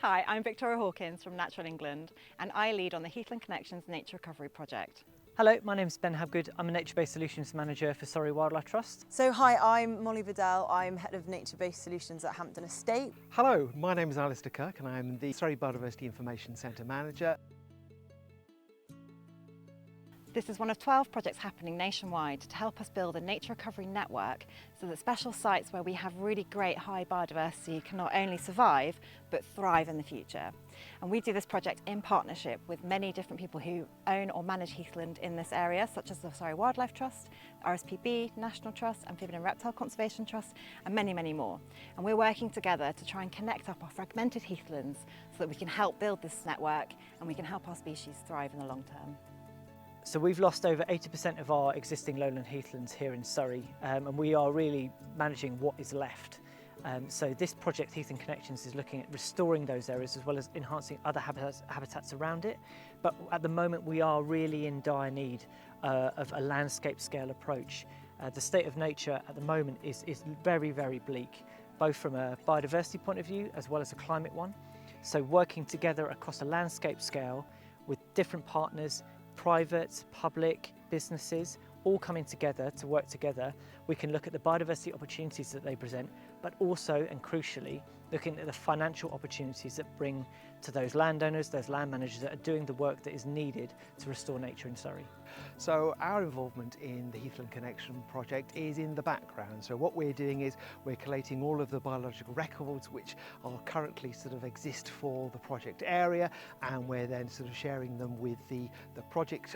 Hi, I'm Victoria Hawkins from Natural England and I lead on the Heathland Connections Nature Recovery Project. Hello, my name is Ben Habgood. I'm a Nature-Based Solutions Manager for Surrey Wildlife Trust. So hi, I'm Molly Vidal. I'm Head of Nature-Based Solutions at Hampton Estate. Hello, my name is Alistair Kirk and I'm the Surrey Biodiversity Information Centre Manager. This is one of 12 projects happening nationwide to help us build a nature recovery network so that special sites where we have really great high biodiversity can not only survive but thrive in the future. And we do this project in partnership with many different people who own or manage heathland in this area, such as the Surrey Wildlife Trust, RSPB, National Trust, Amphibian and Reptile Conservation Trust, and many, many more. And we're working together to try and connect up our fragmented heathlands so that we can help build this network and we can help our species thrive in the long term. So we've lost over 80% of our existing lowland heathlands here in Surrey, and we are really managing what is left. So this project, Heathland Connections, is looking at restoring those areas as well as enhancing other habitats around it. But at the moment we are really in dire need of a landscape scale approach. The state of nature at the moment is very, very bleak, both from a biodiversity point of view as well as a climate one. So working together across a landscape scale with different partners, private, public, businesses, all coming together to work together, we can look at the biodiversity opportunities that they present, but also, and crucially, looking at the financial opportunities that bring to those landowners, those land managers that are doing the work that is needed to restore nature in Surrey. So our involvement in the Heathland Connection project is in the background. So what we're doing is we're collating all of the biological records which are currently exist for the project area, and we're then sharing them with the project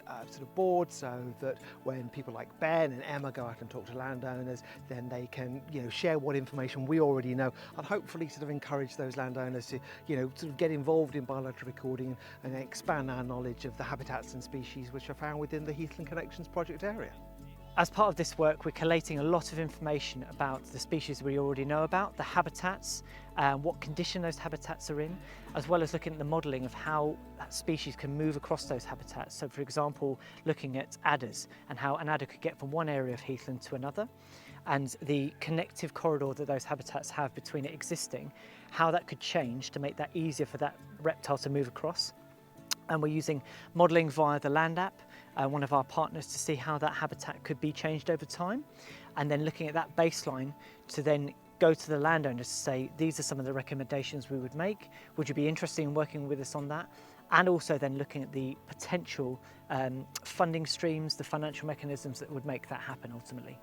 board, so that when people like Ben and Emma go out and talk to landowners, then they can share what information we already know, and hopefully encourage those landowners to get involved in biological recording and expand our knowledge of the habitats and species which are found within the Heathland Connections project area. As part of this work, we're collating a lot of information about the species we already know about, the habitats, what condition those habitats are in, as well as looking at the modelling of how that species can move across those habitats. So for example, looking at adders and how an adder could get from one area of heathland to another, and the connective corridor that those habitats have between it existing, how that could change to make that easier for that reptile to move across. And we're using modelling via the Land app, one of our partners, to see how that habitat could be changed over time, and then looking at that baseline to then go to the landowners to say, these are some of the recommendations we would make. Would you be interested in working with us on that? And also then looking at the potential funding streams, the financial mechanisms that would make that happen ultimately.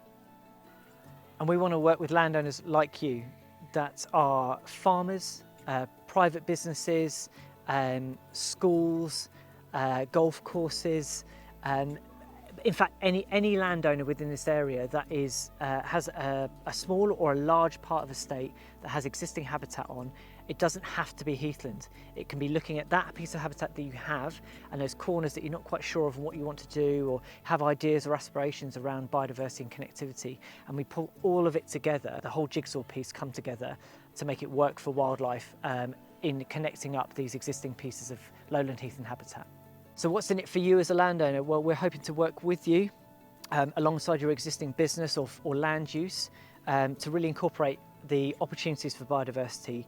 And we want to work with landowners like you that are farmers, private businesses, schools, golf courses, in fact any landowner within this area that has a small or a large part of a estate that has existing habitat on. It doesn't have to be heathland. It can be looking at that piece of habitat that you have and those corners that you're not quite sure of what you want to do, or have ideas or aspirations around biodiversity and connectivity, and we pull all of it together, the whole jigsaw piece come together to make it work for wildlife in connecting up these existing pieces of lowland heathland habitat. So what's in it for you as a landowner? Well, we're hoping to work with you alongside your existing business or land use to really incorporate the opportunities for biodiversity.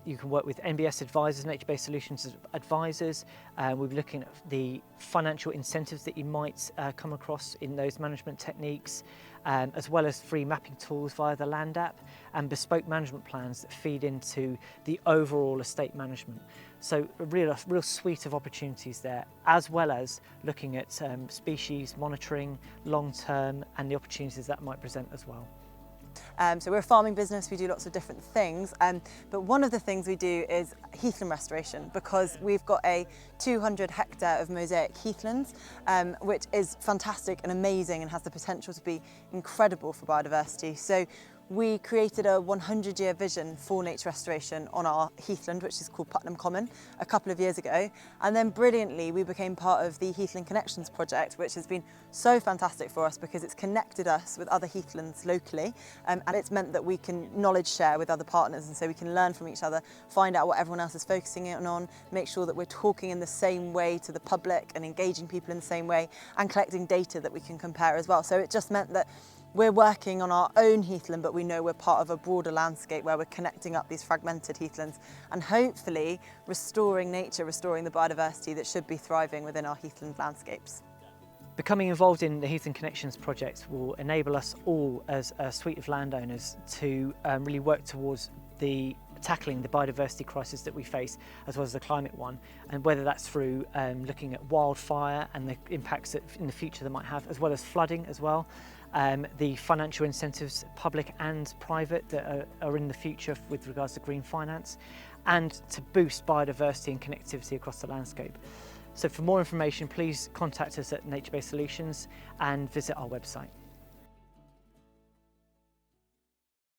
You can work with NBS advisors, nature-based solutions advisors. We'll be looking at the financial incentives that you might come across in those management techniques, as well as free mapping tools via the Land app and bespoke management plans that feed into the overall estate management. So a real suite of opportunities there, as well as looking at species monitoring long-term and the opportunities that might present as well. So we're a farming business, we do lots of different things, but one of the things we do is heathland restoration, because we've got a 200 hectare of mosaic heathlands, which is fantastic and amazing and has the potential to be incredible for biodiversity. So we created a 100-year vision for nature restoration on our heathland, which is called Putnam Common, a couple of years ago. And then brilliantly, we became part of the Heathland Connections project, which has been so fantastic for us because it's connected us with other heathlands locally, and it's meant that we can knowledge share with other partners, and so we can learn from each other, find out what everyone else is focusing on, make sure that we're talking in the same way to the public and engaging people in the same way, and collecting data that we can compare as well. So it just meant that we're working on our own heathland, but we know we're part of a broader landscape where we're connecting up these fragmented heathlands and hopefully restoring nature, restoring the biodiversity that should be thriving within our heathland landscapes. Becoming involved in the Heathland Connections project will enable us all as a suite of landowners to really work towards tackling the biodiversity crisis that we face, as well as the climate one, and whether that's through looking at wildfire and the impacts that in the future they might have, as well as flooding as well, the financial incentives, public and private, that are in the future with regards to green finance, and to boost biodiversity and connectivity across the landscape. So for more information, please contact us at Nature Based Solutions and visit our website.